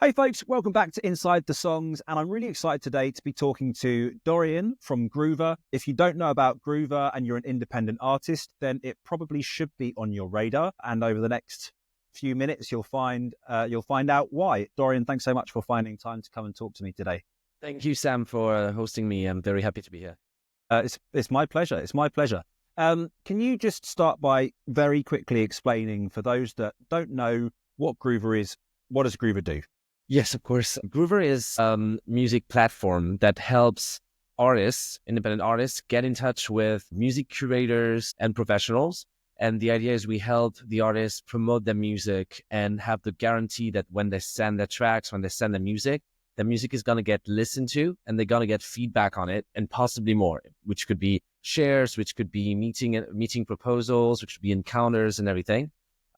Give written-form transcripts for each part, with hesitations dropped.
Hey folks, welcome back to Inside the Songs, and I'm really excited today to be talking to Dorian from Groover. If you don't know about Groover and you're an independent artist, then it probably should be on your radar. And over the next few minutes, you'll find out why. Dorian, thanks so much for finding time to come and talk to me today. Thank you, Sam, for hosting me. I'm very happy to be here. It's my pleasure. It's my pleasure. Can you just start by very quickly explaining for those that don't know what Groover is? What does Groover do? Yes, of course. Groover is a music platform that helps artists, independent artists, get in touch with music curators and professionals. And the idea is we help the artists promote their music and have the guarantee that when they send their tracks, when they send their music is going to get listened to and they're going to get feedback on it and possibly more, which could be shares, which could be meeting proposals, which could be encounters and everything.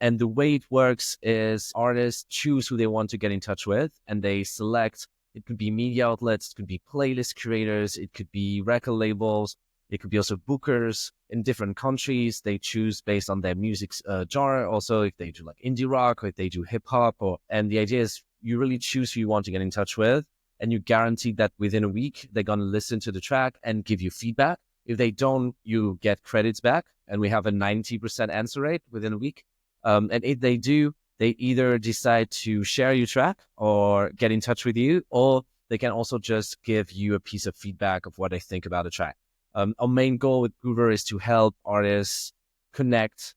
And the way it works is artists choose who they want to get in touch with, and they select, it could be media outlets, it could be playlist curators, it could be record labels, it could be also bookers in different countries. They choose based on their music genre, also if they do like indie rock or if they do hip hop. And the idea is you really choose who you want to get in touch with, and you guarantee that within a week, they're going to listen to the track and give you feedback. If they don't, you get credits back, and we have a 90% answer rate within a week. And if they do, they either decide to share your track or get in touch with you, or they can also just give you a piece of feedback of what they think about a track. Our main goal with Groover is to help artists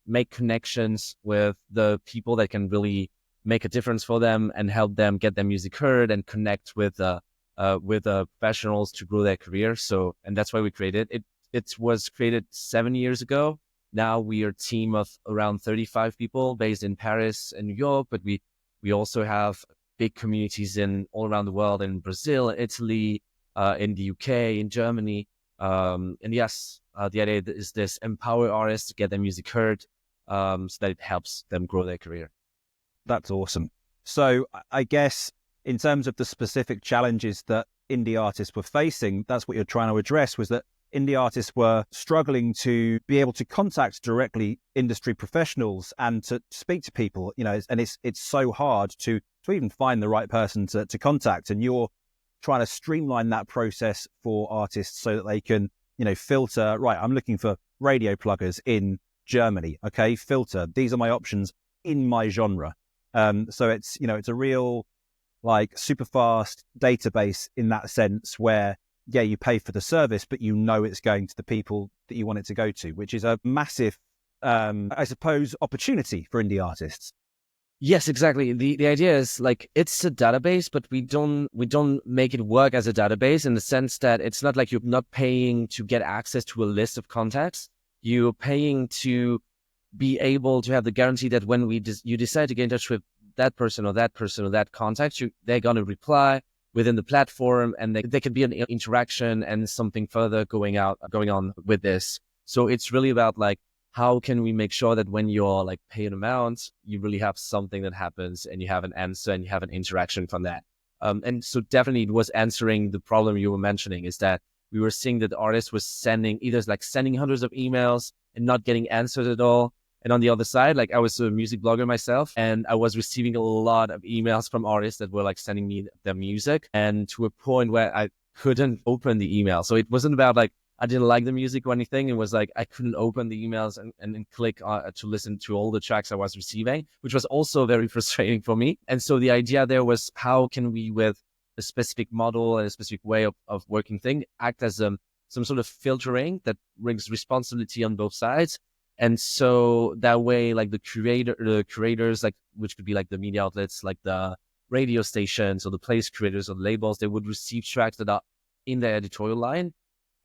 make connections with the people that can really make a difference for them and help them get their music heard and connect with professionals to grow their career. And that's why we created it. It was created 7 years ago. Now we are a team of around 35 people based in Paris and New York, but we also have big communities all around the world, in Brazil, Italy, in the UK, in Germany. And yes, the idea is this: empower artists to get their music heard, so that it helps them grow their career. That's awesome. So I guess in terms of the specific challenges that indie artists were facing, that's what you're trying to address, was that indie artists were struggling to be able to contact directly industry professionals and to speak to people, and it's so hard to even find the right person to contact. And you're trying to streamline that process for artists so that they can, filter, right, I'm looking for radio pluggers in Germany. Okay, filter, these are my options in my genre. So it's a real like super fast database in that sense where, yeah, you pay for the service, but it's going to the people that you want it to go to, which is a massive, I suppose, opportunity for indie artists. Yes, exactly. The idea is like it's a database, but we don't make it work as a database in the sense that it's not like you're not paying to get access to a list of contacts. You're paying to be able to have the guarantee that when you decide to get in touch with that person or that person or that contact, they're going to reply within the platform, and there could be an interaction and something further going on with this. So it's really about like, how can we make sure that when you're like pay an amount, you really have something that happens and you have an answer and you have an interaction from that. And so definitely it was answering the problem you were mentioning, is that we were seeing that the artist was sending hundreds of emails and not getting answers at all. And on the other side, like I was a music blogger myself, and I was receiving a lot of emails from artists that were like sending me their music, and to a point where I couldn't open the email. So it wasn't about like I didn't like the music or anything. It was like I couldn't open the emails and click to listen to all the tracks I was receiving, which was also very frustrating for me. And so the idea there was, how can we, with a specific model and a specific way of working thing, act as some sort of filtering that brings responsibility on both sides. And so that way, like the curators, like which could be like the media outlets, like the radio stations or the place curators or the labels, they would receive tracks that are in their editorial line,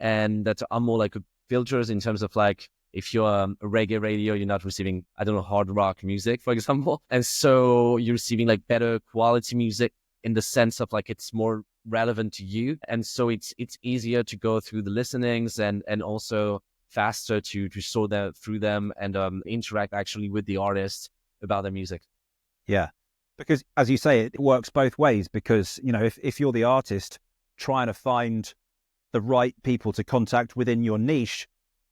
and that are more like filters in terms of like, if you're a reggae radio, you're not receiving, I don't know, hard rock music, for example. And so you're receiving like better quality music in the sense of like it's more relevant to you. And so it's easier to go through the listenings and also faster to sort through them and interact actually with the artist about their music. Yeah, because as you say, it works both ways, because, if you're the artist trying to find the right people to contact within your niche,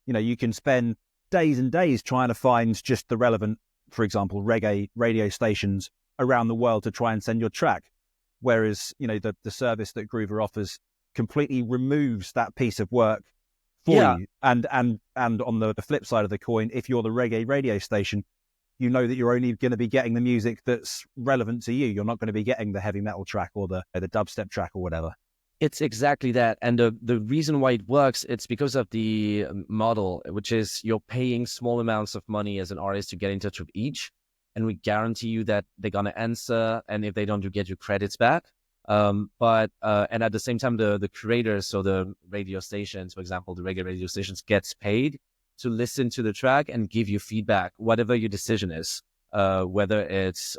you can spend days and days trying to find just the relevant, for example, reggae radio stations around the world to try and send your track. whereas, the service that Groover offers completely removes that piece of work for Yeah, you. And on the flip side of the coin, if you're the reggae radio station, you know that you're only going to be getting the music that's relevant to you. You're not going to be getting the heavy metal track or the dubstep track or whatever. it's exactly that. And the reason why it works, it's because of the model, which is you're paying small amounts of money as an artist to get in touch with each. And we guarantee you that they're going to answer. And if they don't, you get your credits back. But at the same time, the curators, so the radio stations, for example, the reggae radio stations, gets paid to listen to the track and give you feedback, whatever your decision is, whether it's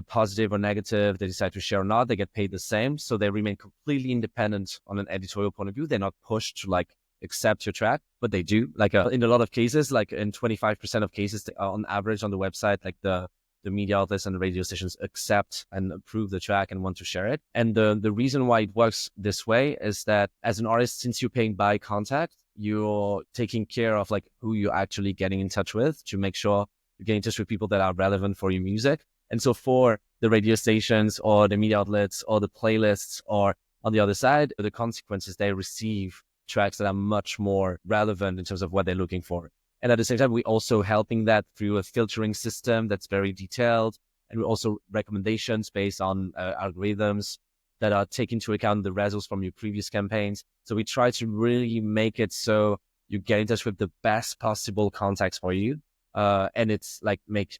positive or negative, they decide to share or not, they get paid the same. So they remain completely independent on an editorial point of view. They're not pushed to accept your track, but they do. In a lot of cases, in 25% of cases, on average on the website, the media outlets and the radio stations accept and approve the track and want to share it. And the reason why it works this way is that as an artist, since you're paying by contact, you're taking care of who you're actually getting in touch with to make sure you're getting in touch with people that are relevant for your music. And so for the radio stations or the media outlets or the playlists, or on the other side, the consequences, they receive tracks that are much more relevant in terms of what they're looking for. And at the same time, we're also helping that through a filtering system that's very detailed. And we're also recommendations based on algorithms that are taking into account the results from your previous campaigns. So we try to really make it so you get in touch with the best possible contacts for you. And it's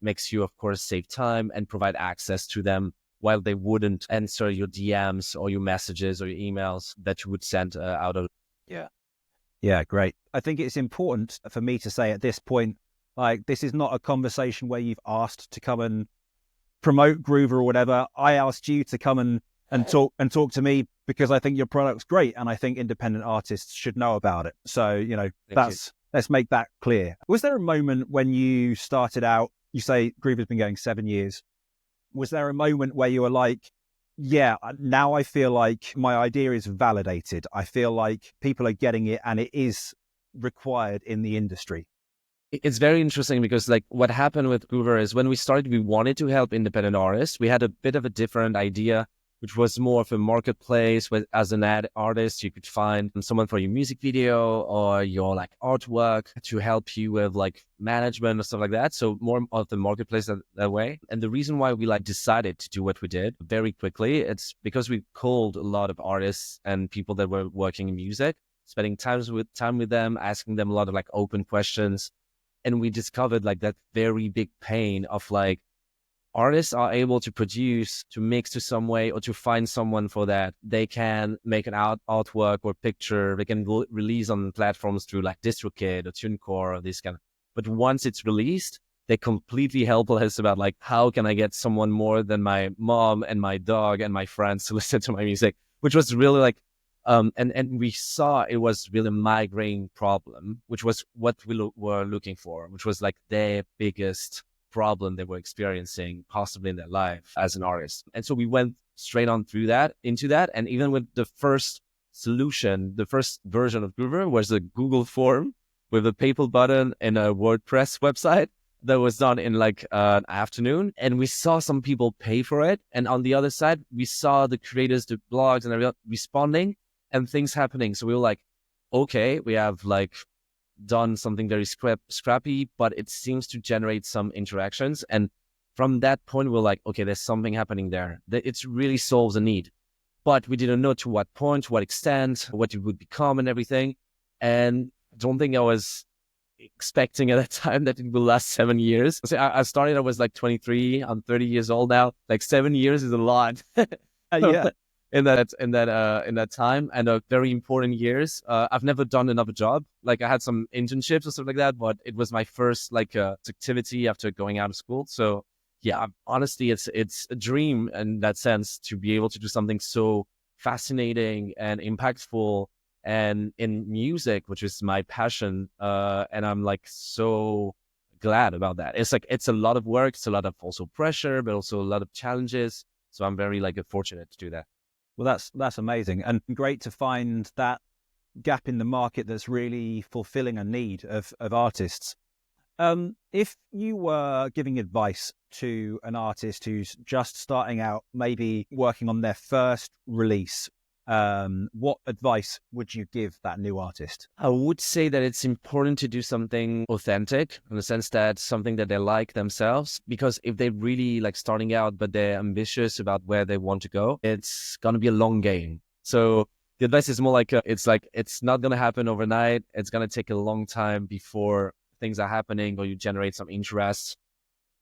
makes you, of course, save time and provide access to them while they wouldn't answer your DMs or your messages or your emails that you would send out of. Yeah. Yeah, great. I think it's important for me to say at this point, this is not a conversation where you've asked to come and promote Groover or whatever. I asked you to come and talk to me because I think your product's great and I think independent artists should know about it. So, let's make that clear. Was there a moment when you started out, you say Groover's been going 7 years. Was there a moment where you were like, yeah, now I feel like my idea is validated. I feel like people are getting it and it is required in the industry? It's very interesting because what happened with Groover is when we started, we wanted to help independent artists. We had a bit of a different idea, which was more of a marketplace where as an ad artist, you could find someone for your music video or your artwork to help you with management or stuff like that. So more of the marketplace that way. And the reason why we decided to do what we did very quickly, it's because we called a lot of artists and people that were working in music, spending time with them, asking them a lot of open questions. And we discovered that very big pain of artists are able to produce, to mix to some way, or to find someone for that. They can make an artwork or picture. They can release on platforms through DistroKid or TuneCore or this kind of. But once it's released, they're completely helpless about how can I get someone more than my mom and my dog and my friends to listen to my music, which was really and we saw it was really a migraine problem, which was what we were looking for, which was their biggest problem they were experiencing possibly in their life as an artist. And so we went straight on into that. And even with the first solution, the first version of Groover was a Google form with a PayPal button and a WordPress website that was done in an afternoon. And we saw some people pay for it. And on the other side, we saw the creators, the blogs and everything responding and things happening. So we were okay, we have done something very scrappy, but it seems to generate some interactions. And from that point, we're okay, there's something happening there. It really solves a need. But we didn't know to what point, to what extent, what it would become and everything. And I don't think I was expecting at that time that it will last 7 years. So I started, I was 23, I'm 30 years old now. 7 years is a lot. Yeah. In that time, and very important years. I've never done another job. I had some internships or stuff like that, but it was my first activity after going out of school. So yeah, honestly, it's a dream in that sense to be able to do something so fascinating and impactful and in music, which is my passion. And I'm so glad about that. It's a lot of work. It's a lot of also pressure, but also a lot of challenges. So I'm very fortunate to do that. Well, that's amazing and great to find that gap in the market that's really fulfilling a need of artists. If you were giving advice to an artist who's just starting out, maybe working on their first release, what advice would you give that new artist? I would say that it's important to do something authentic in the sense that something that they like themselves, because if they're really like starting out, but they're ambitious about where they want to go, it's going to be a long game. So the advice is more like, it's not going to happen overnight. It's going to take a long time before things are happening or you generate some interest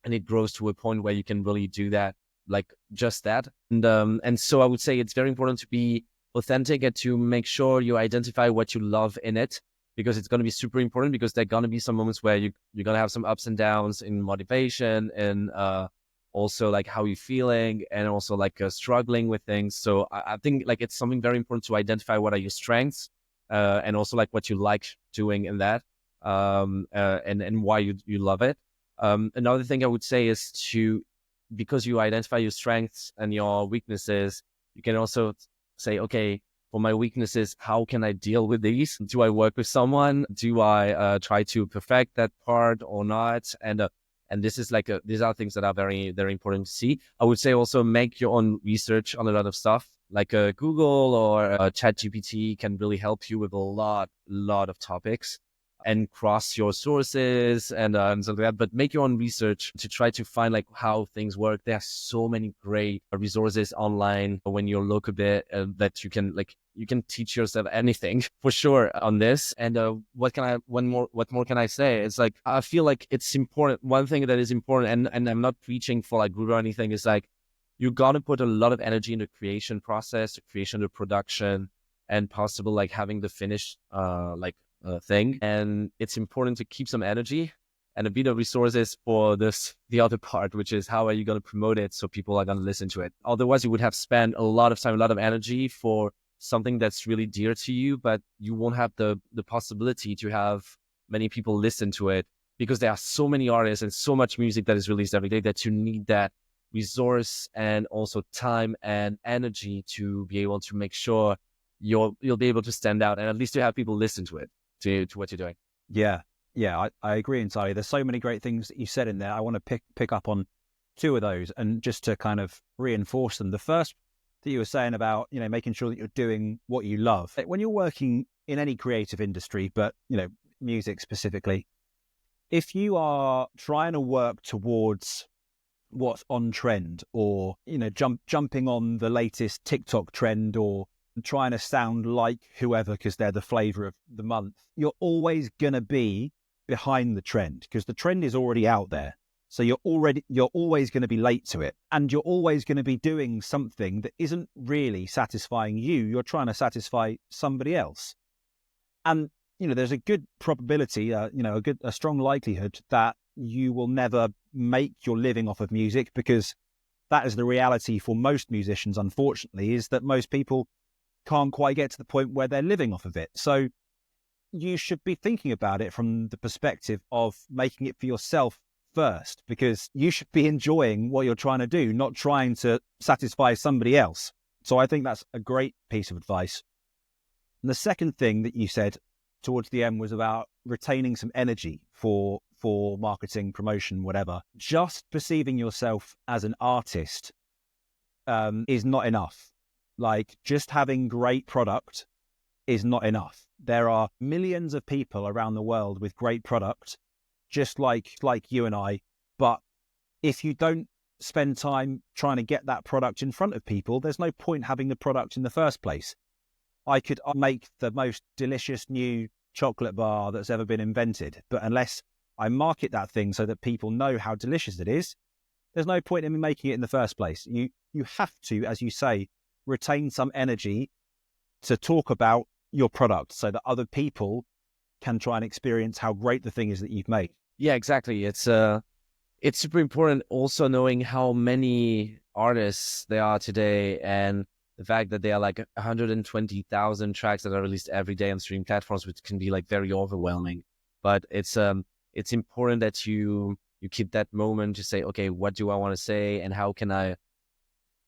and it grows to a point where you can really do that, like just that. And so I would say it's very important to be authentic and to make sure you identify what you love in it, because it's going to be super important, because there are going to be some moments where you're going to have some ups and downs in motivation and also like how you're feeling and also like struggling with things. So I think like it's something very important to identify what are your strengths and also like what you like doing in that and why you love it. Another thing I would say is because you identify your strengths and your weaknesses, you can also say, okay, for my weaknesses, how can I deal with these? Do I work with someone? Do I try to perfect that part or not? And this is like these are things that are very, very important to see. I would say also make your own research on a lot of stuff, like Google or ChatGPT can really help you with a lot of topics, and cross your sources and something like that. But make your own research to try to find like how things work. There are so many great resources online when you look a bit that you can teach yourself anything for sure on this. And what more can I say? It's like, I feel like it's important. One thing that is important, and I'm not preaching for like guru or anything, is like, you got to put a lot of energy in the creation process, the creation, the production, and possible like having the finished thing. And it's important to keep some energy and a bit of resources for the other part, which is how are you going to promote it so people are going to listen to it. Otherwise, you would have spent a lot of time, a lot of energy for something that's really dear to you, but you won't have the possibility to have many people listen to it, because there are so many artists and so much music that is released every day that you need that resource and also time and energy to be able to make sure you'll be able to stand out and at least to have people listen to it, to what you're doing. Yeah, yeah, I agree entirely. There's so many great things that you said in there. I want to pick up on two of those, and just to kind of reinforce them. The first that you were saying about, making sure that you're doing what you love. When you're working in any creative industry, but, music specifically, if you are trying to work towards what's on trend, or, jumping on the latest TikTok trend, or trying to sound like whoever because they're the flavor of the month, you're always going to be behind the trend because the trend is already out there. So you're always going to be late to it, and you're always going to be doing something that isn't really satisfying you. You're trying to satisfy somebody else. And, there's a good probability, a strong likelihood that you will never make your living off of music, because that is the reality for most musicians, unfortunately, is that most people can't quite get to the point where they're living off of it. So you should be thinking about it from the perspective of making it for yourself first, because you should be enjoying what you're trying to do, not trying to satisfy somebody else. So I think that's a great piece of advice. And the second thing that you said towards the end was about retaining some energy for marketing, promotion, whatever. Just perceiving yourself as an artist is not enough. Like, just having great product is not enough. There are millions of people around the world with great product, just like you and I. But if you don't spend time trying to get that product in front of people, there's no point having the product in the first place. I could make the most delicious new chocolate bar that's ever been invented, but unless I market that thing so that people know how delicious it is, there's no point in me making it in the first place. You have to, as you say, retain some energy to talk about your product so that other people can try and experience how great the thing is that you've made. Yeah, exactly. It's super important also knowing how many artists there are today, and the fact that there are like 120,000 tracks that are released every day on streaming platforms, which can be like very overwhelming. But it's important that you keep that moment to say, okay, what do I want to say, and how can I,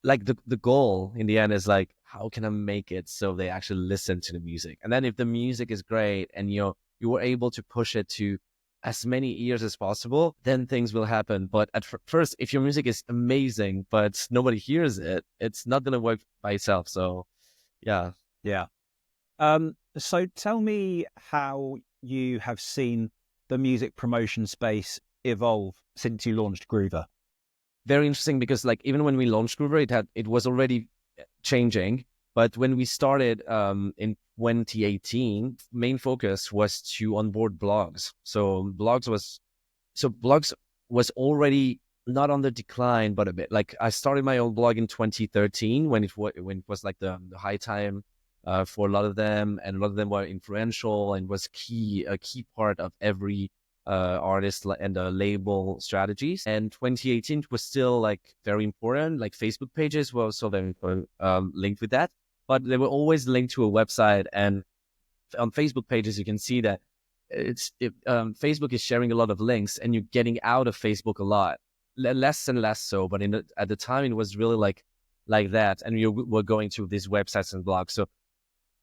like the goal in the end is like, how can I make it so they actually listen to the music? And then if the music is great and you were able to push it to as many ears as possible, then things will happen. But at first, if your music is amazing, but nobody hears it, it's not going to work by itself. So yeah. Yeah. So tell me how you have seen the music promotion space evolve since you launched Groover. Very interesting, because like even when we launched Groover, it was already changing. But when we started in 2018, main focus was to onboard blogs. Blogs was already not on the decline, but a bit. Like I started my own blog in 2013 when it was like the high time for a lot of them, and a lot of them were influential and was a key part of every artist and label strategies. And 2018 was still like very important. Like Facebook pages were also very linked with that, but they were always linked to a website. And on Facebook pages, you can see that Facebook is sharing a lot of links, and you're getting out of Facebook a lot, less and less so. But at the time, it was really like that, and you were going to these websites and blogs. So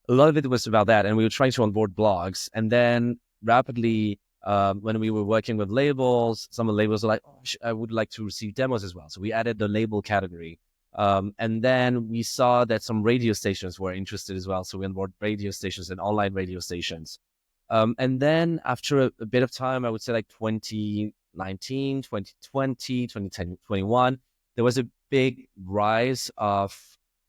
a lot of it was about that, and we were trying to onboard blogs. And then rapidly, when we were working with labels, some of the labels were like, oh, I would like to receive demos as well. So we added the label category. And then we saw that some radio stations were interested as well. So we onboard radio stations and online radio stations. And then after a bit of time, I would say like 2019, 2020, 2010, 2021, there was a big rise of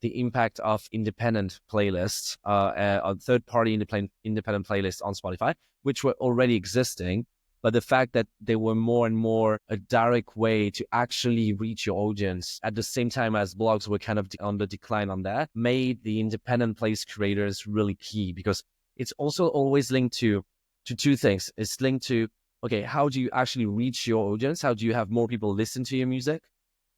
the impact of independent playlists, on third-party independent playlists on Spotify, which were already existing. But the fact that they were more and more a direct way to actually reach your audience at the same time as blogs were kind of on the decline on that, made the independent place creators really key, because it's also always linked to two things. It's linked to, okay, how do you actually reach your audience? How do you have more people listen to your music?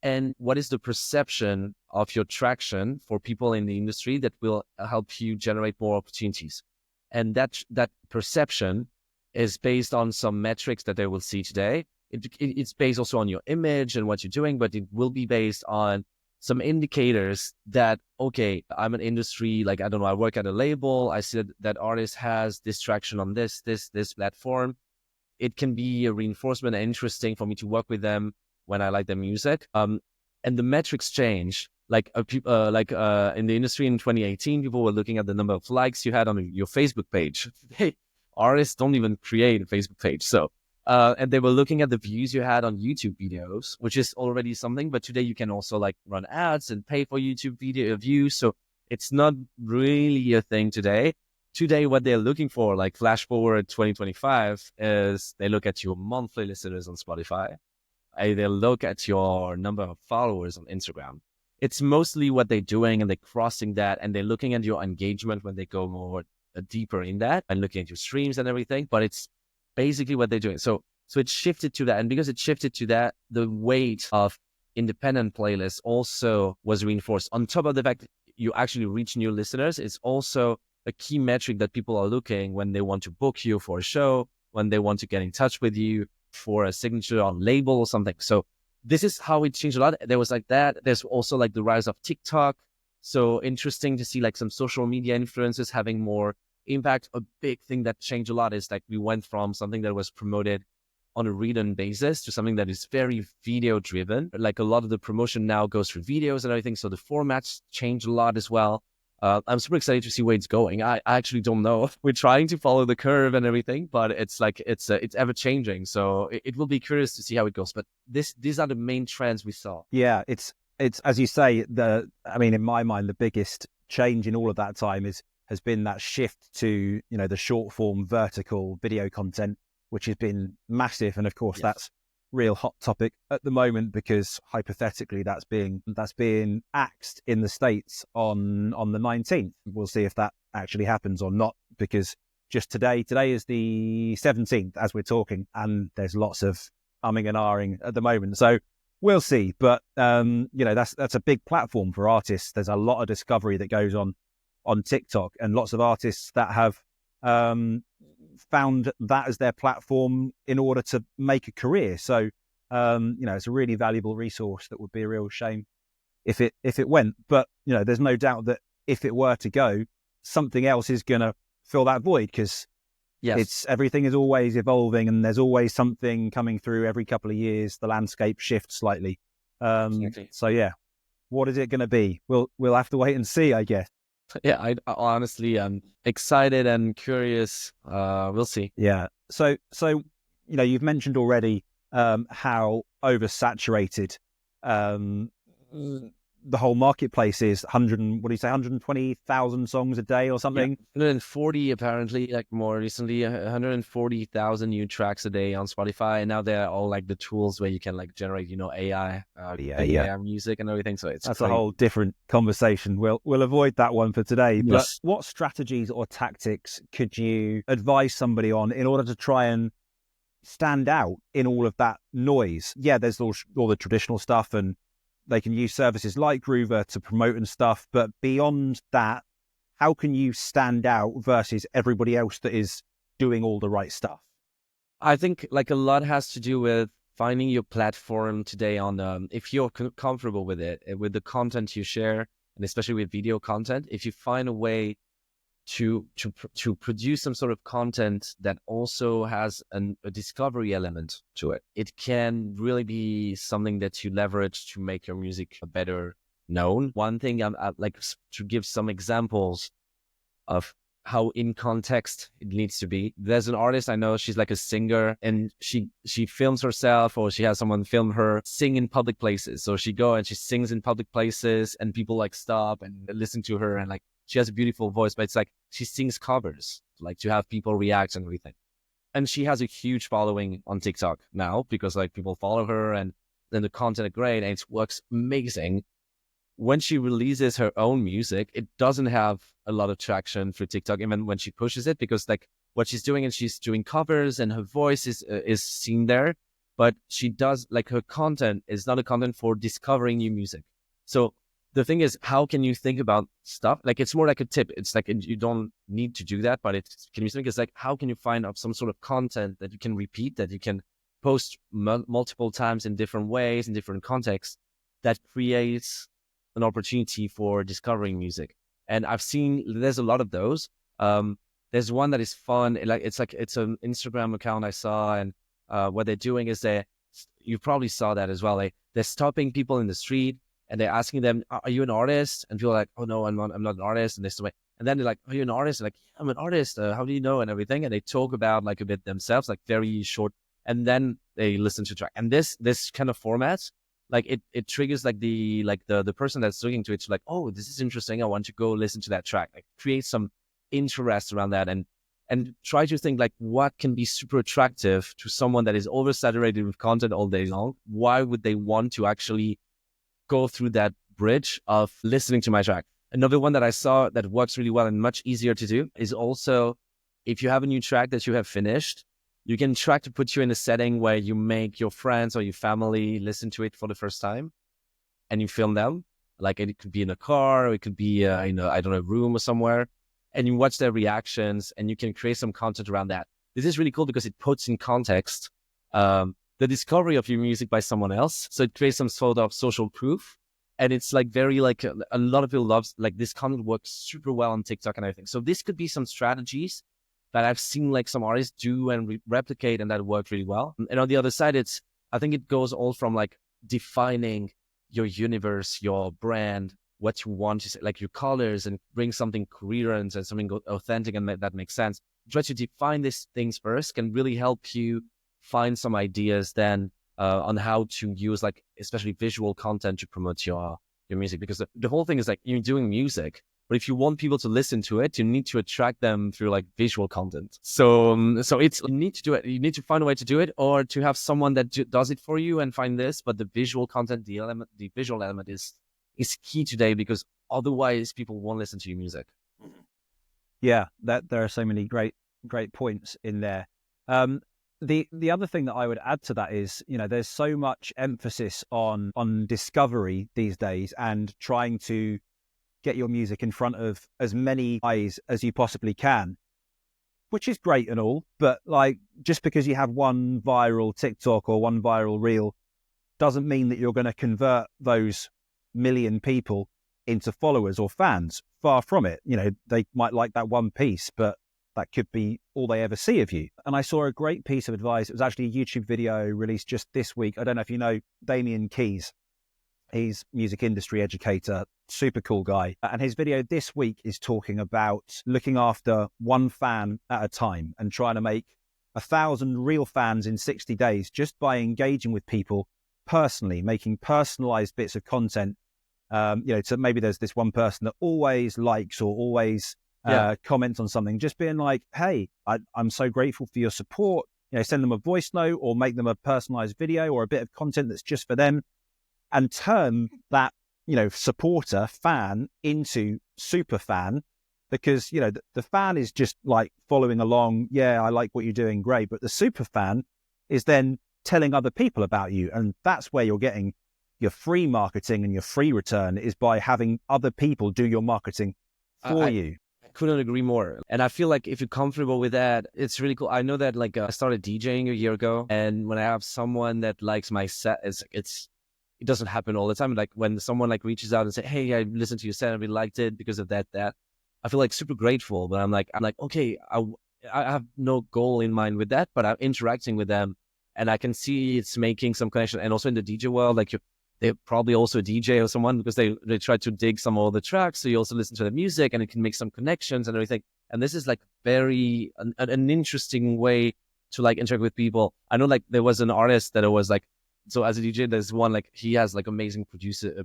And what is the perception of your traction for people in the industry that will help you generate more opportunities? And that perception is based on some metrics that they will see today. It's based also on your image and what you're doing, but it will be based on some indicators that, okay, I'm an industry, like, I don't know, I work at a label. I see that artist has this traction on this platform. It can be a reinforcement and interesting for me to work with them when I like their music. And the metrics change. Like in the industry in 2018, people were looking at the number of likes you had on your Facebook page. Hey, artists don't even create a Facebook page. So, and they were looking at the views you had on YouTube videos, which is already something. But today you can also like run ads and pay for YouTube video views. So it's not really a thing today. Today, what they're looking for, like flash forward 2025, is they look at your monthly listeners on Spotify. They look at your number of followers on Instagram. It's mostly what they're doing, and they're crossing that, and they're looking at your engagement when they go more deeper in that, and looking at your streams and everything. But it's basically what they're doing. So it shifted to that, and because it shifted to that, the weight of independent playlists also was reinforced. On top of the fact that you actually reach new listeners, it's also a key metric that people are looking when they want to book you for a show, when they want to get in touch with you for a signature on label or something. So this is how it changed a lot. There was like that. There's also like the rise of TikTok. So interesting to see like some social media influencers having more impact. A big thing that changed a lot is like we went from something that was promoted on a read-on basis to something that is very video driven. Like a lot of the promotion now goes through videos and everything. So the formats change a lot as well. I'm super excited to see where it's going. I actually don't know. We're trying to follow the curve and everything, but it's like it's ever changing. So it will be curious to see how it goes. But these are the main trends we saw. Yeah, it's as you say. In my mind, the biggest change in all of that time has been that shift to the short form vertical video content, which has been massive. And of course, that's real hot topic at the moment, because hypothetically that's being axed in the States on the 19th. We'll see if that actually happens or not, because just today is the 17th as we're talking, and there's lots of umming and ahhing at the moment. So we'll see. But that's a big platform for artists. There's a lot of discovery that goes on TikTok, and lots of artists that have found that as their platform in order to make a career. So it's a really valuable resource that would be a real shame if it went. But there's no doubt that if it were to go, something else is going to fill that void, because Yes, Everything is always evolving, and there's always something coming through every couple of years. The landscape shifts slightly. exactly. So yeah, what is it going to be? We'll have to wait and see, I guess. Yeah, I honestly am excited and curious. We'll see. Yeah. So you've mentioned already how oversaturated um, the whole marketplace is. 100 what do you say? 120,000 songs a day or Yeah, something. 140 apparently, like more recently, 140,000 new tracks a day on Spotify, and now they're all like the tools where you can like generate, AI, Yeah, fake yeah. AI music and everything. So it's That's a crazy. whole different conversation. We'll avoid that one for today. But Yes. what strategies or tactics could you advise somebody on in order to try and stand out in all of that noise? Yeah, there's all the traditional stuff, and they can use services like Groover to promote and stuff. But beyond that, how can you stand out versus everybody else that is doing all the right stuff? I think like a lot has to do with finding your platform today on if you're comfortable with it, with the content you share, and especially with video content. If you find a way to produce some sort of content that also has a discovery element to it, it can really be something that you leverage to make your music better known. One thing I like to give some examples of how in context it needs to be. There's an artist I know, she's like a singer, and she films herself, or she has someone film her sing in public places. So she go and she sings in public places, and people like stop and listen to her, and like she has a beautiful voice, but it's like she sings covers, like to have people react and everything. And she has a huge following on TikTok now because like people follow her, and then the content is great and it works amazing. When she releases her own music, it doesn't have a lot of traction through TikTok, even when she pushes it, because like what she's doing, and she's doing covers, and her voice is seen there, but she does like her content is not a content for discovering new music. So the thing is, how can you think about stuff like it's more like a tip? It's like you don't need to do that, but it can be something. It's like how can you find out some sort of content that you can repeat, that you can post multiple times in different ways, in different contexts, that creates an opportunity for discovering music. And I've seen there's a lot of those. There's one that is fun. It's an Instagram account I saw, and what they're doing is you probably saw that as well. They're stopping people in the street and they're asking them, "Are you an artist?" And people are like, "Oh no, I'm not. I'm not an artist." And they stop. And then they're like, "Are you an artist?" And like, yeah, "I'm an artist. How do you know?" And everything. And they talk about like a bit themselves, like very short. And then they listen to track. And this kind of format, like it triggers like the person that's looking to it to like, oh, this is interesting, I want to go listen to that track, like create some interest around that, and try to think like what can be super attractive to someone that is oversaturated with content all day long. Why would they want to actually go through that bridge of listening to my track? Another one that I saw that works really well and much easier to do is also, if you have a new track that you have finished, you can try to put you in a setting where you make your friends or your family listen to it for the first time, and you film them. Like it could be in a car, or it could be in a, I don't know, room or somewhere, and you watch their reactions, and you can create some content around that. This is really cool because it puts in context the discovery of your music by someone else. So it creates some sort of social proof, and it's like very like a lot of people loves like this content works super well on TikTok and everything. So this could be some strategies that I've seen like some artists do and replicate, and that work really well. And on the other side, I think it goes all from like defining your universe, your brand, what you want to say, like your colors, and bring something coherent and something authentic, and that makes sense. Try to define these things first can really help you find some ideas then on how to use like especially visual content to promote your music, because the whole thing is like you're doing music, but if you want people to listen to it, you need to attract them through like visual content. So it's you need to do it. You need to find a way to do it, or to have someone that does it for you and find this. But the visual content, the visual element is key today, because otherwise people won't listen to your music. Yeah, that there are so many great points in there. The other thing that I would add to that is, there's so much emphasis on discovery these days, and trying to get your music in front of as many eyes as you possibly can, which is great and all, but like just because you have one viral TikTok or one viral reel doesn't mean that you're going to convert those million people into followers or fans. Far from it. They might like that one piece, but that could be all they ever see of you. And I saw a great piece of advice. It was actually a YouTube video released just this week. I don't know if you know Damien Keys. He's music industry educator, super cool guy. And his video this week is talking about looking after one fan at a time and trying to make 1,000 real fans in 60 days just by engaging with people personally, making personalized bits of content. So maybe there's this one person that always likes or always comments on something, just being like, hey, I'm so grateful for your support. Send them a voice note or make them a personalized video or a bit of content that's just for them, and turn that, supporter, fan into super fan, because, the fan is just like following along. Yeah, I like what you're doing. Great. But the super fan is then telling other people about you. And that's where you're getting your free marketing and your free return, is by having other people do your marketing for you. I couldn't agree more. And I feel like if you're comfortable with that, it's really cool. I know that I started DJing a year ago, and when I have someone that likes my set, it doesn't happen all the time. Like when someone reaches out and say, hey, I listened to your set and we liked it because of that, I feel super grateful. But I'm like, okay, I have no goal in mind with that, but I'm interacting with them and I can see it's making some connection. And also in the DJ world, they're probably also a DJ or someone, because they try to dig some of the tracks. So you also listen to the music and it can make some connections and everything. And this is very an interesting way to interact with people. I know there was an artist that it was so as a DJ, there's one, he has amazing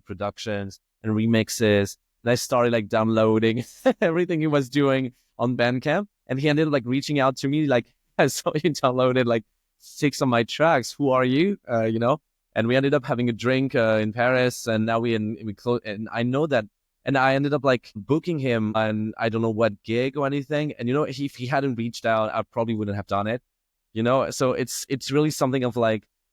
productions and remixes. And I started downloading everything he was doing on Bandcamp. And he ended up reaching out to me, I saw you downloaded 6 of my tracks. Who are you? And we ended up having a drink in Paris. And now we close. And I know that. And I ended up booking him on, I don't know what gig or anything. And, if he hadn't reached out, I probably wouldn't have done it. So it's really something of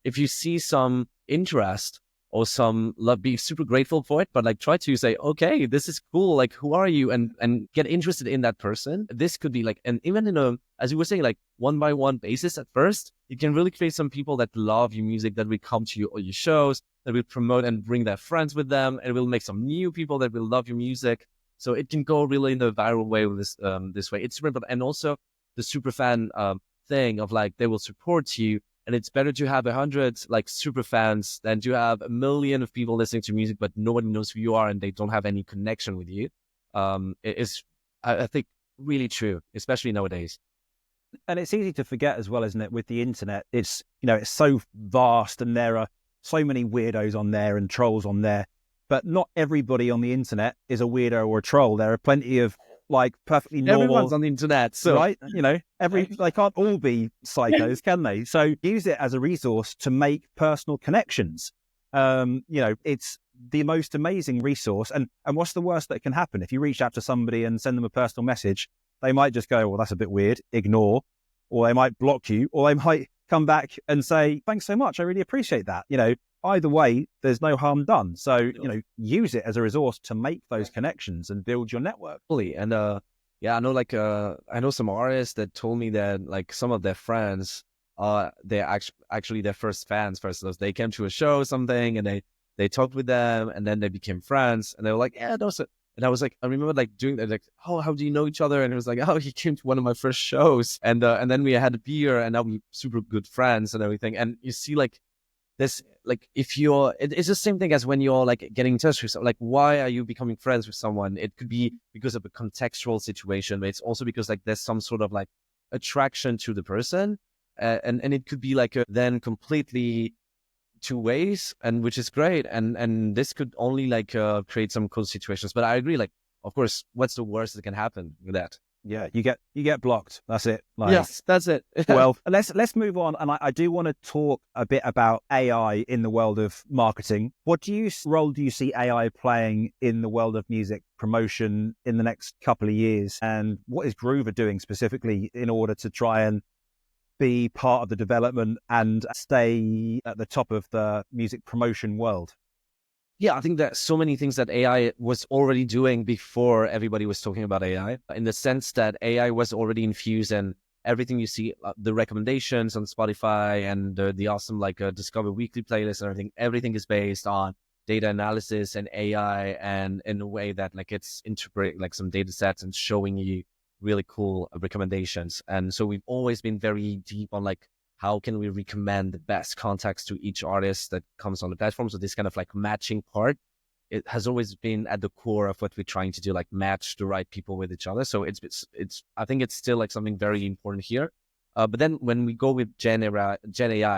if you see some interest or some love, be super grateful for it, but try to say, okay, this is cool. Who are you? And get interested in that person. This could be and even in as you were saying, one by one basis at first, you can really create some people that love your music, that will come to all your shows, that will promote and bring their friends with them, and will make some new people that will love your music. So it can go really in the viral way with this way. It's really, and also the super fan thing of they will support you. And it's better to have 100 super fans than to have 1 million of people listening to music, but nobody knows who you are and they don't have any connection with you. It is, I think, really true, especially nowadays. And it's easy to forget as well, isn't it? With the internet, it's so vast, and there are so many weirdos on there and trolls on there. But not everybody on the internet is a weirdo or a troll. There are plenty of perfectly normal. Everyone's on the internet, so right? They can't all be psychos, can they? So use it as a resource to make personal connections. It's the most amazing resource. And what's the worst that can happen? If you reach out to somebody and send them a personal message, they might just go, well, that's a bit weird, ignore, or they might block you, or they might come back and say, thanks so much, I really appreciate that. Either way, there's no harm done. So, use it as a resource to make those connections and build your network. Fully. And I know I know some artists that told me that some of their friends they're actually their first fans first. So they came to a show or something and they talked with them and then they became friends and they were like, yeah, those. And I was I remember doing that, oh, how do you know each other? And it was oh, he came to one of my first shows. And then we had a beer and now we're super good friends and everything. And you see this, if you're, it's the same thing as when you're getting in touch with someone, why are you becoming friends with someone? It could be because of a contextual situation, but it's also because there's some sort of attraction to the person. And it could be then completely 2 ways, and which is great. And this could only create some cool situations. But I agree, of course, what's the worst that can happen with that? Yeah, you get blocked. That's it. Yes, that's it. Well, let's move on. And I do want to talk a bit about AI in the world of marketing. What role do you see AI playing in the world of music promotion in the next couple of years? And what is Groover doing specifically in order to try and be part of the development and stay at the top of the music promotion world? Yeah, I think there's so many things that AI was already doing before everybody was talking about AI, in the sense that AI was already infused in everything you see, the recommendations on Spotify and the awesome Discover Weekly playlist and everything is based on data analysis and AI, and in a way that it's interpreting some data sets and showing you really cool recommendations. And so we've always been very deep on like, how can we recommend the best context to each artist that comes on the platform? So this kind of like matching part, it has always been at the core of what we're trying to do, like match the right people with each other. So it's I think it's still like something very important here. But then when we go with Gen AI,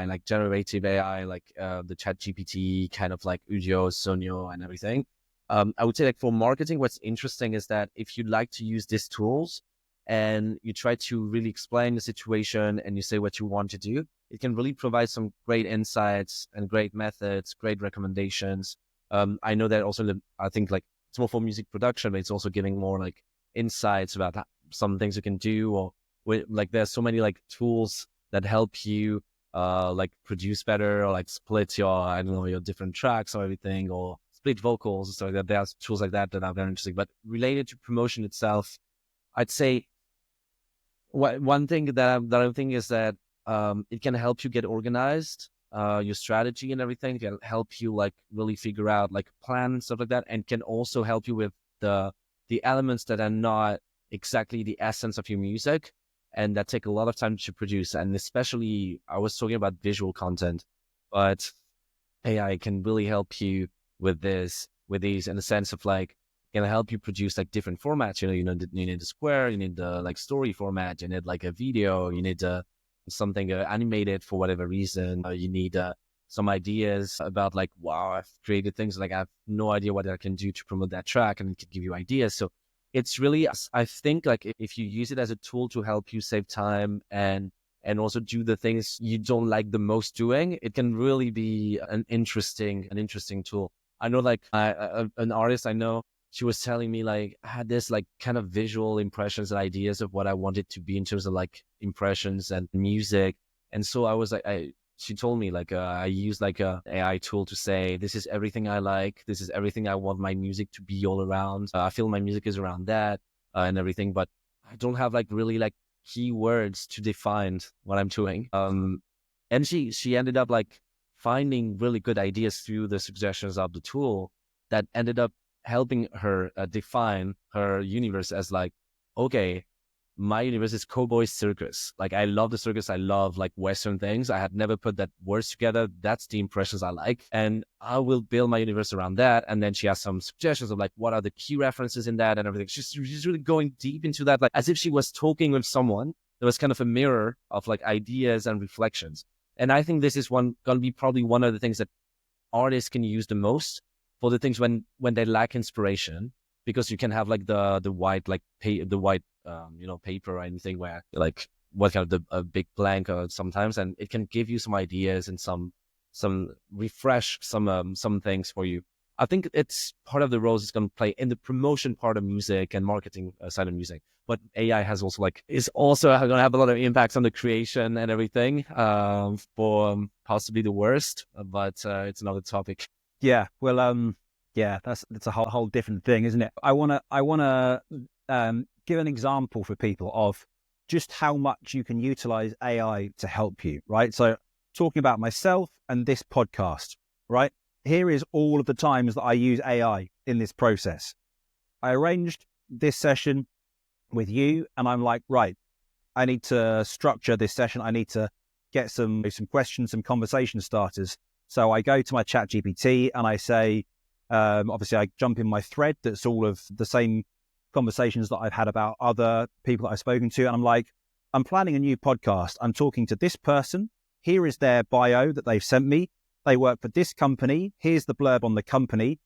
like generative AI, like the Chat GPT, kind of like Udio, Sonio, and everything, I would say like for marketing, what's interesting is that if you'd like to use these tools and you try to really explain the situation and you say what you want to do, it can really provide some great insights and great methods, great recommendations. I know that also, I think like it's more for music production, but it's also giving more like insights about some things you can do, or like there's so many like tools that help you like produce better, or like split your, I don't know, your different tracks or everything, or split vocals. So that there's tools like that that are very interesting. But related to promotion itself, I'd say one thing that I think is that it can help you get organized, your strategy and everything. It can help you like really figure out like plan and stuff like that, and can also help you with the elements that are not exactly the essence of your music and that take a lot of time to produce. And especially, I was talking about visual content, but AI can really help you with these in the sense of like, can help you produce like different formats. You need a square, you need the like story format, you need like a video, you need something animated for whatever reason. You need some ideas about like, wow, I've created things like I have no idea what I can do to promote that track, and it can give you ideas. So it's really, I think like if you use it as a tool to help you save time and also do the things you don't like the most doing, it can really be an interesting tool. I know like an artist I know, she was telling me like I had this like kind of visual impressions and ideas of what I wanted to be in terms of like impressions and music. And so I was like, she told me like I use like a AI tool to say, this is everything I like, this is everything I want my music to be all around. I feel my music is around that and everything, but I don't have like really like keywords to define what I'm doing. And she ended up like finding really good ideas through the suggestions of the tool that ended up helping her define her universe as like, okay, my universe is cowboy circus. Like I love the circus. I love like Western things. I had never put that words together. That's the impressions I like. And I will build my universe around that. And then she has some suggestions of like, what are the key references in that and everything. She's really going deep into that, like as if she was talking with someone. There was kind of a mirror of like ideas and reflections. And I think this is going to be probably one of the things that artists can use the most for the things when they lack inspiration, because you can have like the white like the white paper or anything where like what kind of a big blank sometimes, and it can give you some ideas and some refresh some things for you. I think it's part of the roles it's going to play in the promotion part of music and marketing side of music. But AI has also is also going to have a lot of impacts on the creation and everything, for possibly the worst, but it's another topic. Yeah, well, yeah, that's a whole different thing, isn't it? I wanna give an example for people of just how much you can utilize AI to help you, right? So, talking about myself and this podcast, right? Here is all of the times that I use AI in this process. I arranged this session with you, and I'm like, right, I need to structure this session. I need to get some questions, some conversation starters. So I go to my Chat GPT and I say, obviously I jump in my thread that's all of the same conversations that I've had about other people that I've spoken to. And I'm like, I'm planning a new podcast. I'm talking to this person. Here is their bio that they've sent me. They work for this company. Here's the blurb on the company.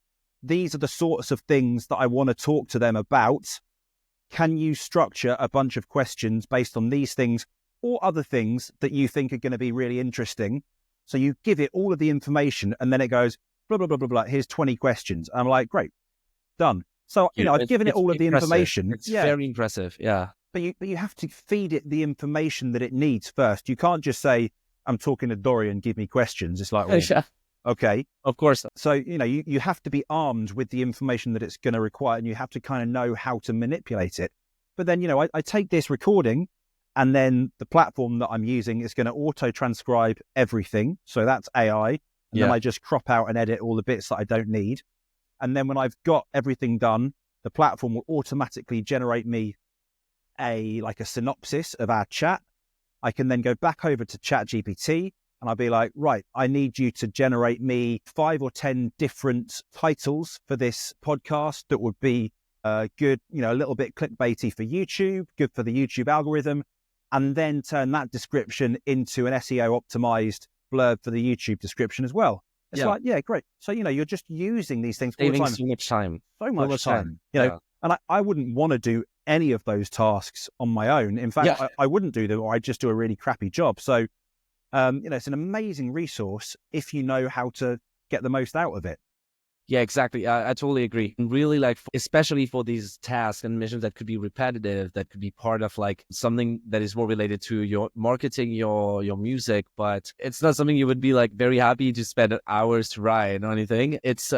These are the sorts of things that I want to talk to them about. Can you structure a bunch of questions based on these things or other things that you think are going to be really interesting? So you give it all of the information and then it goes, blah, blah, blah, blah, blah. Here's 20 questions. And I'm like, great, done. So, I've given it all of the information. It's very impressive. Yeah. But you have to feed it the information that it needs first. You can't just say, I'm talking to Dorian, give me questions. It's like, well, yeah. Okay. Of course. So, you have to be armed with the information that it's going to require, and you have to kind of know how to manipulate it. But then, I take this recording, and then the platform that I'm using is going to auto-transcribe everything. So that's AI. And then I just crop out and edit all the bits that I don't need. And then when I've got everything done, the platform will automatically generate me a synopsis of our chat. I can then go back over to ChatGPT and I'll be like, right, I need you to generate me 5 or 10 different titles for this podcast that would be good, a little bit clickbaity for YouTube, good for the YouTube algorithm, and then turn that description into an SEO optimized blurb for the YouTube description as well. It's like, yeah, great. So, you're just using these things all the time. So much time. So much time. And I wouldn't want to do any of those tasks on my own. In fact, I wouldn't do them, or I'd just do a really crappy job. So, it's an amazing resource if you know how to get the most out of it. Yeah, exactly. I totally agree. And really, especially for these tasks and missions that could be repetitive, that could be part of something that is more related to your marketing, your music, but it's not something you would be very happy to spend hours to write or anything. It's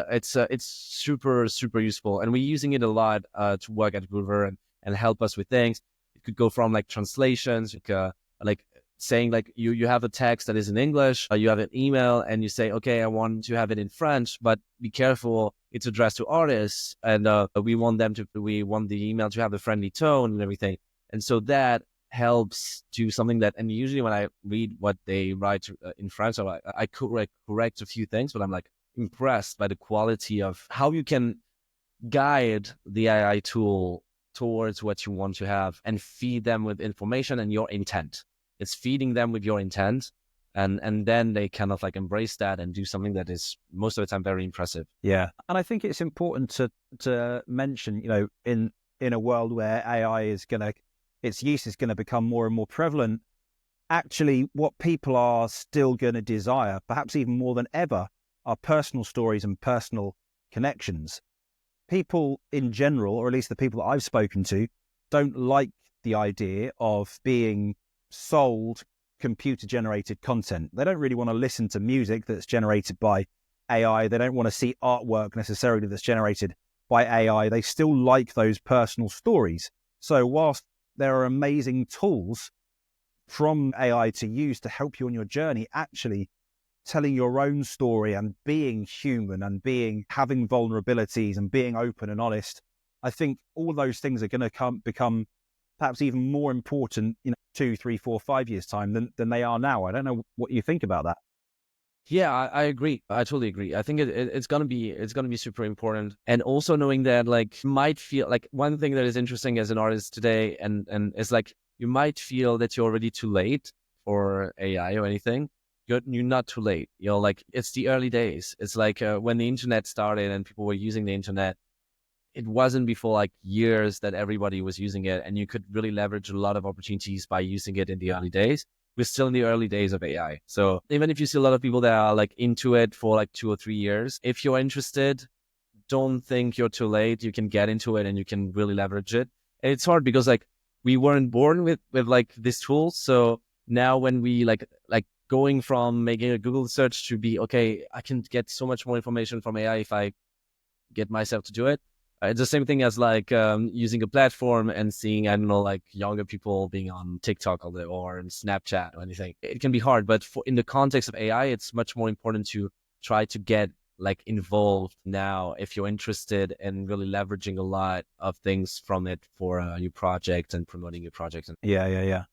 super, super useful. And we're using it a lot to work at Groover and help us with things. It could go from translations, saying you have a text that is in English, you have an email and you say, okay, I want to have it in French, but be careful, it's addressed to artists and we want the email to have a friendly tone and everything. And so that helps do something and usually when I read what they write in French, I correct a few things, but I'm impressed by the quality of how you can guide the AI tool towards what you want to have and feed them with information and your intent. It's feeding them with your intent, and then they kind of embrace that and do something that is most of the time very impressive. Yeah, and I think it's important to mention, in a world where AI its use is gonna become more and more prevalent. Actually, what people are still going to desire, perhaps even more than ever, are personal stories and personal connections. People in general, or at least the people that I've spoken to, don't like the idea of being sold computer-generated content. They don't really want to listen to music that's generated by AI. They don't want to see artwork necessarily that's generated by AI. They still like those personal stories. So whilst there are amazing tools from AI to use to help you on your journey, actually telling your own story and being human and having vulnerabilities and being open and honest, I think all those things are going to become perhaps even more important, 2, 3, 4, 5 years time than they are now. I don't know what you think about that. Yeah, I agree. I totally agree. I think it's gonna be super important, and also knowing that might feel one thing that is interesting as an artist today, and is you might feel that you're already too late for AI or anything. You're not too late. It's the early days. It's when the internet started and people were using the internet. It wasn't before years that everybody was using it, and you could really leverage a lot of opportunities by using it in the early days. We're still in the early days of AI. So even if you see a lot of people that are into it for 2 or 3 years, if you're interested, don't think you're too late. You can get into it and you can really leverage it. And it's hard because we weren't born with this tool. So now when we going from making a Google search to be, okay, I can get so much more information from AI if I get myself to do it. It's the same thing as using a platform and seeing, I don't know, younger people being on TikTok or Snapchat or anything. It can be hard, but in the context of AI, it's much more important to try to get involved now if you're interested in really leveraging a lot of things from it for a new project and promoting your project. Yeah.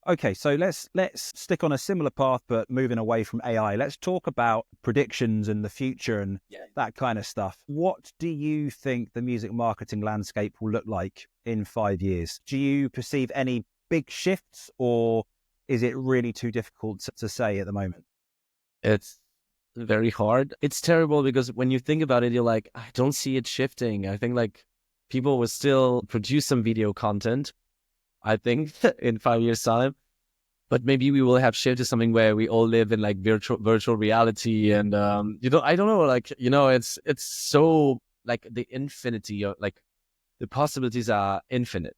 Okay, so let's stick on a similar path, but moving away from AI. Let's talk about predictions and the future and that kind of stuff. What do you think the music marketing landscape will look like in 5 years? Do you perceive any big shifts, or is it really too difficult to say at the moment? It's very hard. It's terrible because when you think about it, you're I don't see it shifting. I think people will still produce some video content, I think, in 5 years' time. But maybe we will have shifted to something where we all live in virtual reality, and I don't know, it's so the infinity of the possibilities are infinite.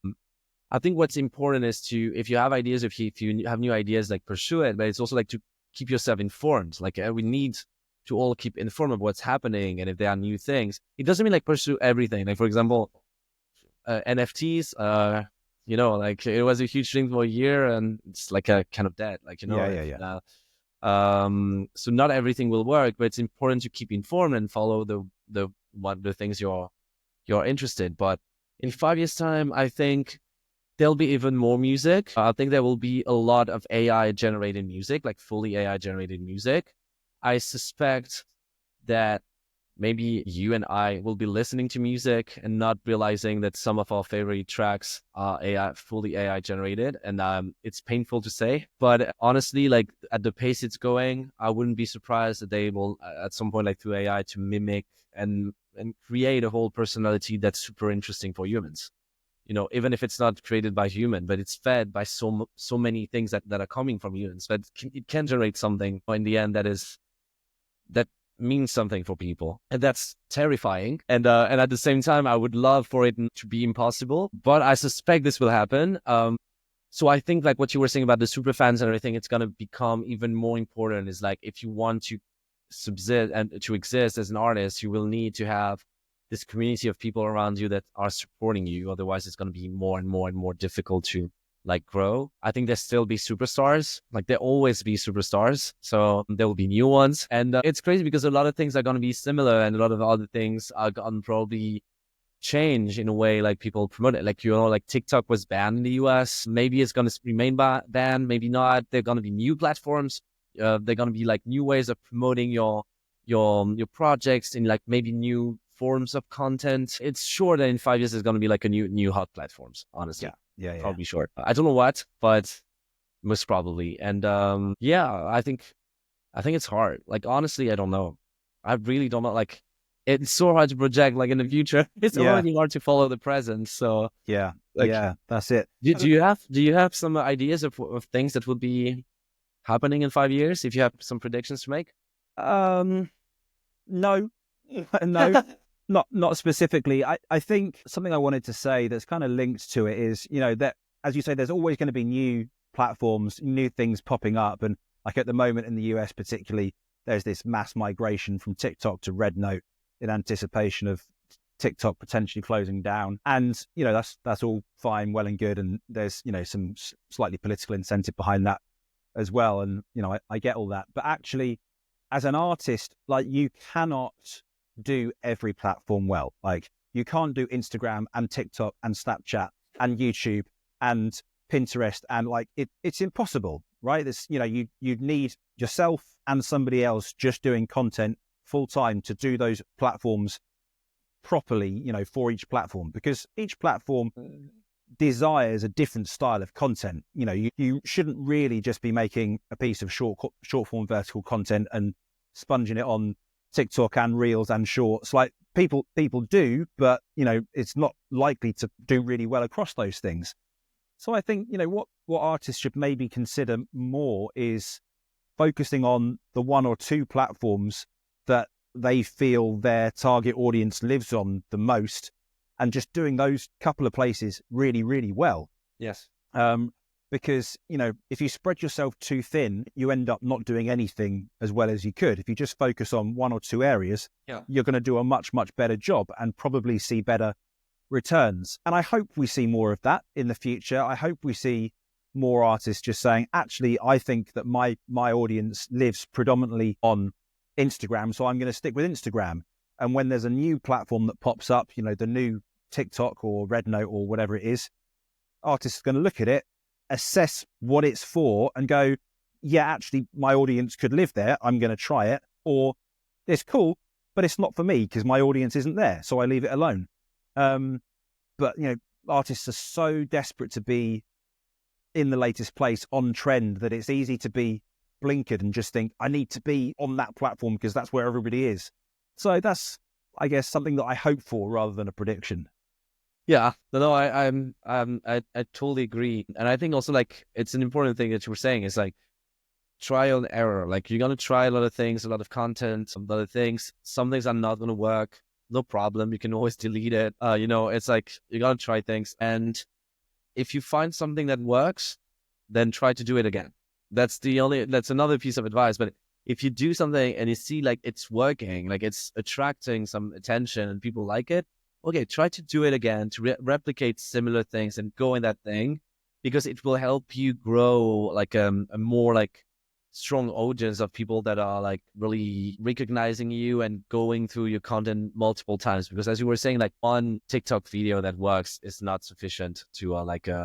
I think what's important is if you have ideas, if you have new ideas, pursue it. But it's also to keep yourself informed. We need to all keep informed of what's happening, and if there are new things, it doesn't mean pursue everything. For example, NFTs. It was a huge thing for a year, and it's a kind of dead. Yeah. So not everything will work, but it's important to keep informed and follow the things you're interested. But in 5 years' time, I think there'll be even more music. I think there will be a lot of AI generated music, like fully AI generated music. I suspect that maybe you and I will be listening to music and not realizing that some of our favorite tracks are fully AI generated. And it's painful to say, but honestly, like at the pace it's going, I wouldn't be surprised that they will at some point, like through AI, to mimic and create a whole personality that's super interesting for humans. Even if it's not created by human, but it's fed by so many things that are coming from humans, but it can generate something in the end that means something for people, and that's terrifying. And at the same time, I would love for it to be impossible, but I suspect this will happen. So I think like what you were saying about the super fans and everything, it's going to become even more important. Is like, if you want to subsist and to exist as an artist, you will need to have this community of people around you that are supporting you. Otherwise, it's going to be more and more and more difficult to like grow. I think there'll still be superstars, like there always be superstars. So there will be new ones. And it's crazy because a lot of things are going to be similar and a lot of other things are going to probably change in a way like people promote it. Like, like TikTok was banned in the US. Maybe it's going to remain banned, maybe not. There are going to be new platforms. There are going to be like new ways of promoting your projects in like maybe new forms of content. It's sure that in 5 years there's going to be like a new hot platforms, honestly. Yeah. Probably short. I don't know what, but most probably. And I think it's hard. Like honestly, I don't know. I really don't know. Like it's so hard to project like in the future. It's already hard to follow the present. So yeah, like, yeah, that's it. Do you have some ideas of things that would be happening in 5 years? If you have some predictions to make? No, no. Not specifically. I think something I wanted to say that's kind of linked to it is, that, as you say, there's always going to be new platforms, new things popping up. And like at the moment in the US particularly, there's this mass migration from TikTok to Red Note in anticipation of TikTok potentially closing down. And, that's all fine, well and good. And there's, some slightly political incentive behind that as well. And, I get all that. But actually, as an artist, like you cannot do every platform well. Like you can't do Instagram and TikTok and Snapchat and YouTube and Pinterest, and like it's impossible, right? This, you'd need yourself and somebody else just doing content full time to do those platforms properly, for each platform, because each platform desires a different style of content. You shouldn't really just be making a piece of short form vertical content and sponging it on TikTok and Reels and Shorts. Like people do, but it's not likely to do really well across those things. So I think what artists should maybe consider more is focusing on the one or two platforms that they feel their target audience lives on the most, and just doing those couple of places really, really well. Yes. Because, if you spread yourself too thin, you end up not doing anything as well as you could. If you just focus on one or two areas, you're going to do a much, much better job and probably see better returns. And I hope we see more of that in the future. I hope we see more artists just saying, actually, I think that my audience lives predominantly on Instagram, so I'm going to stick with Instagram. And when there's a new platform that pops up, the new TikTok or Red Note or whatever it is, artists are going to look at it, assess what it's for, and go, yeah, actually, my audience could live there. I'm going to try it. Or it's cool, but it's not for me because my audience isn't there. So I leave it alone. But, artists are so desperate to be in the latest place, on trend, that it's easy to be blinkered and just think, I need to be on that platform because that's where everybody is. So that's, I guess, something that I hope for rather than a prediction. Yeah, no, I totally agree. And I think also like it's an important thing that you were saying is like trial and error. Like you're going to try a lot of things, a lot of content, a lot of things. Some things are not going to work. No problem. You can always delete it. It's like you got to try things. And if you find something that works, then try to do it again. That's another piece of advice. But if you do something and you see like it's working, like it's attracting some attention and people like it, okay, try to do it again, to replicate similar things and go in that thing, because it will help you grow like a more like strong audience of people that are like really recognizing you and going through your content multiple times. Because as you were saying, like one TikTok video that works is not sufficient to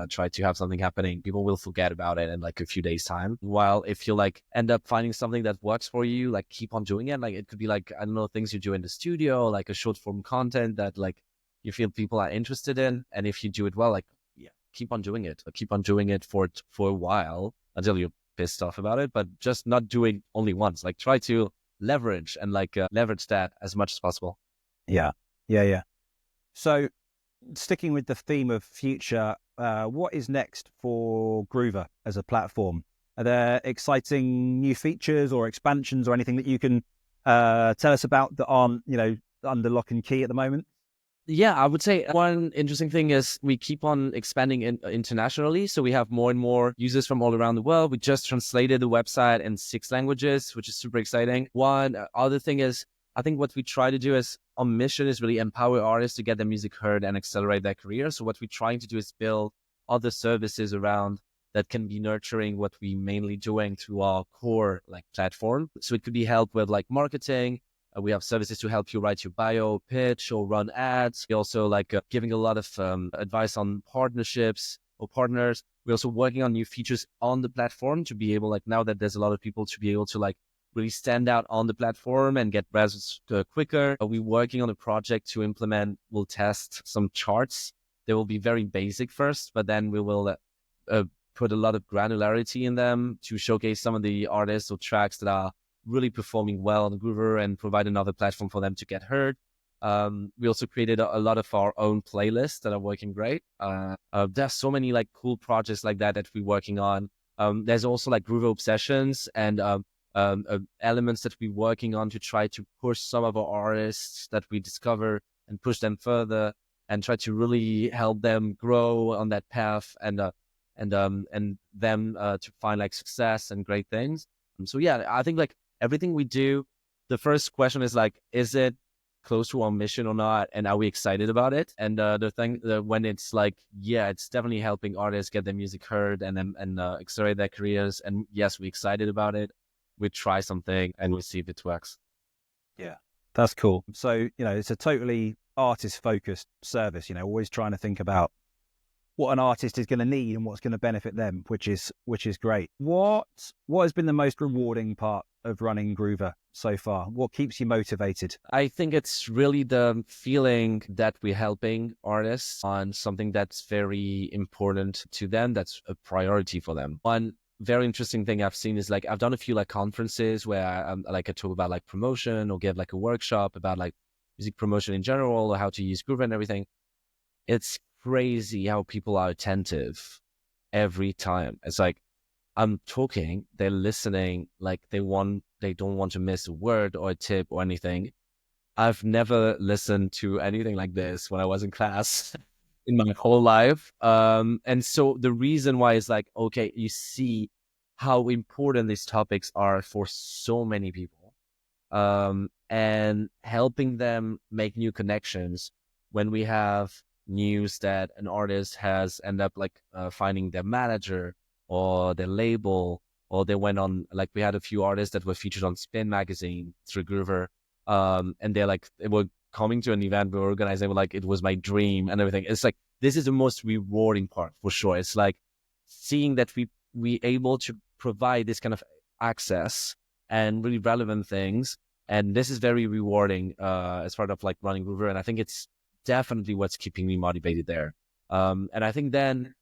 try to have something happening. People will forget about it in like a few days time. While if you like end up finding something that works for you, like keep on doing it. Like it could be like, I don't know, things you do in the studio, like a short form content that like you feel people are interested in. And if you do it well, like, yeah, keep on doing it. Keep on doing it for a while until you're pissed off about it, but just not doing only once. Like try to leverage and leverage that as much as possible. Yeah. So sticking with the theme of future, what is next for Groover as a platform? Are there exciting new features or expansions or anything that you can tell us about that aren't, under lock and key at the moment? Yeah, I would say one interesting thing is we keep on expanding internationally. So we have more and more users from all around the world. We just translated the website in 6 languages, which is super exciting. One other thing is, I think what we try to do is our mission is really empower artists to get their music heard and accelerate their career. So what we're trying to do is build other services around that can be nurturing what we mainly doing through our core like platform. So it could be help with like marketing. We have services to help you write your bio, pitch, or run ads. We also giving a lot of advice on partnerships or partners. We're also working on new features on the platform to be able, like now that there's a lot of people, to be able to like really stand out on the platform and get results quicker. We're working on a project to implement, we'll test some charts. They will be very basic first, but then we will put a lot of granularity in them to showcase some of the artists or tracks that are really performing well on Groover and provide another platform for them to get heard. We also created a lot of our own playlists that are working great. There's so many like cool projects like that we're working on. There's also like Groover Obsessions and elements that we're working on to try to push some of our artists that we discover and push them further and try to really help them grow on that path and them to find like success and great things. So yeah, I think like everything we do, the first question is like, is it close to our mission or not? And are we excited about it? And the thing when it's like, yeah, it's definitely helping artists get their music heard and accelerate their careers. And yes, we're excited about it. We try something and we see if it works. Yeah, that's cool. So, it's a totally artist focused service, always trying to think about what an artist is going to need and what's going to benefit them, which is great. What has been the most rewarding part of running Groover so far? What keeps you motivated? I think it's really the feeling that we're helping artists on something that's very important to them, that's a priority for them. One very interesting thing I've seen is like I've done a few like conferences where I talk about like promotion or give like a workshop about like music promotion in general or how to use Groover and everything. It's crazy how people are attentive every time. It's like I'm talking, they're listening, like they don't want to miss a word or a tip or anything. I've never listened to anything like this when I was in class in my whole life. And so the reason why is like, okay, you see how important these topics are for so many people. And helping them make new connections when we have news that an artist has ended up finding their manager or their label, or they went on, like we had a few artists that were featured on Spin magazine through Groover, and they were coming to an event we were organizing, like it was my dream and everything. It's like this is the most rewarding part for sure. It's like seeing that we able to provide this kind of access and really relevant things, and this is very rewarding as part of like running Groover, and I think it's definitely what's keeping me motivated there. And I think then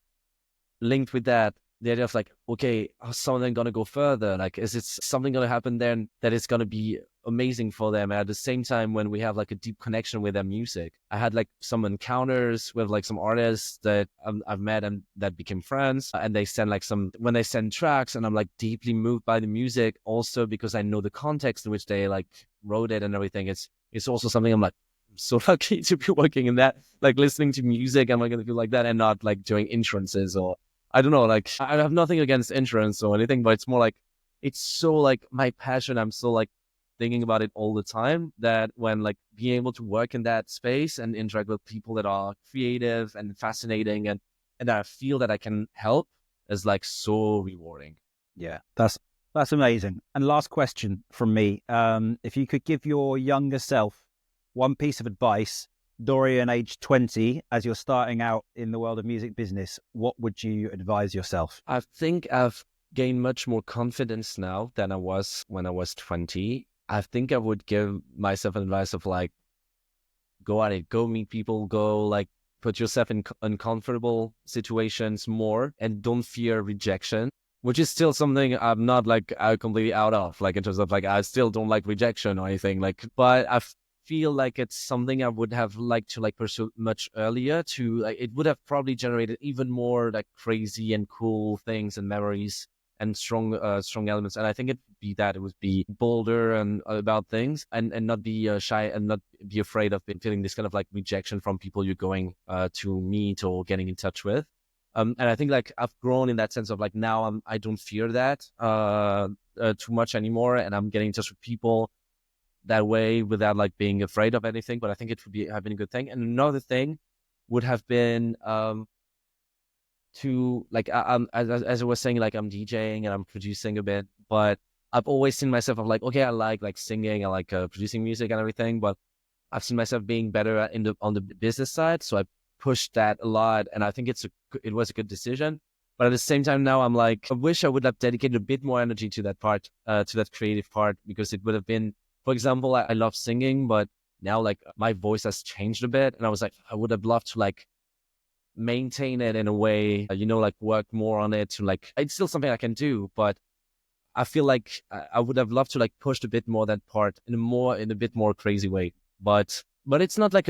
linked with that, the idea of like, okay, how's something going to go further? Like, is it something going to happen then that is going to be amazing for them? And at the same time, when we have like a deep connection with their music, I had like some encounters with like some artists that I've met and that became friends. And they send when they send tracks, and I'm like deeply moved by the music also because I know the context in which they like wrote it and everything. It's also something I'm like, I'm so lucky to be working in that, like listening to music and like feel like that, and not like doing insurances or I don't know, like I have nothing against insurance or anything, but it's more like it's so like my passion. I'm so like thinking about it all the time that when like being able to work in that space and interact with people that are creative and fascinating and I feel that I can help is like so rewarding. Yeah, that's That's amazing. And last question from me. If you could give your younger self one piece of advice, Dorian, age 20, as you're starting out in the world of music business, what would you advise yourself? I think I've gained much more confidence now than I was when I was 20. I think I would give myself advice of like, go at it, go meet people, go like put yourself in uncomfortable situations more and don't fear rejection, which is still something I'm not like completely out of, like in terms of like, I still don't like rejection or anything like, but I feel like it's something I would have liked to like pursue much earlier to like, it would have probably generated even more like crazy and cool things and memories and strong elements. And I think it would be bolder and about things and not be shy and not be afraid of feeling this kind of like rejection from people you're going to meet or getting in touch with. And I think like I've grown in that sense of like now I don't fear that too much anymore, and I'm getting in touch with people that way without like being afraid of anything. But I think it would have been a good thing. And another thing would have been to like as I was saying, like I'm DJing and I'm producing a bit, but I've always seen myself of like, okay, I like singing, I like producing music and everything, but I've seen myself being better on the business side, so I pushed that a lot, and I think it was a good decision. But at the same time, now I'm like, I wish I would have dedicated a bit more energy to that part, to that creative part, because it would have been, for example, I love singing, but now like my voice has changed a bit, and I was like, I would have loved to like maintain it in a way, like work more on it to like, it's still something I can do, but I feel like I would have loved to like push a bit more that part in a bit more crazy way. But it's not like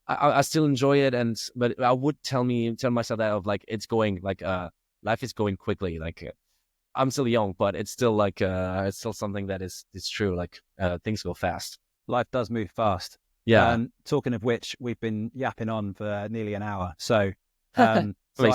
I still enjoy it, but I would tell myself that of like it's going like life is going quickly. Like I'm still young, but it's still like it's still something that is true. Like things go fast. Life does move fast. Yeah. Talking of which, we've been yapping on for nearly an hour. So I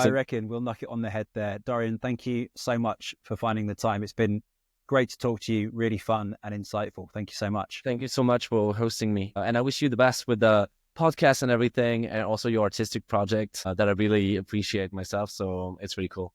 reckon we'll knock it on the head there. Dorian, thank you so much for finding the time. It's been great to talk to you. Really fun and insightful. Thank you so much. Thank you so much for hosting me. And I wish you the best with the podcast and everything, and also your artistic project that I really appreciate myself. So it's really cool.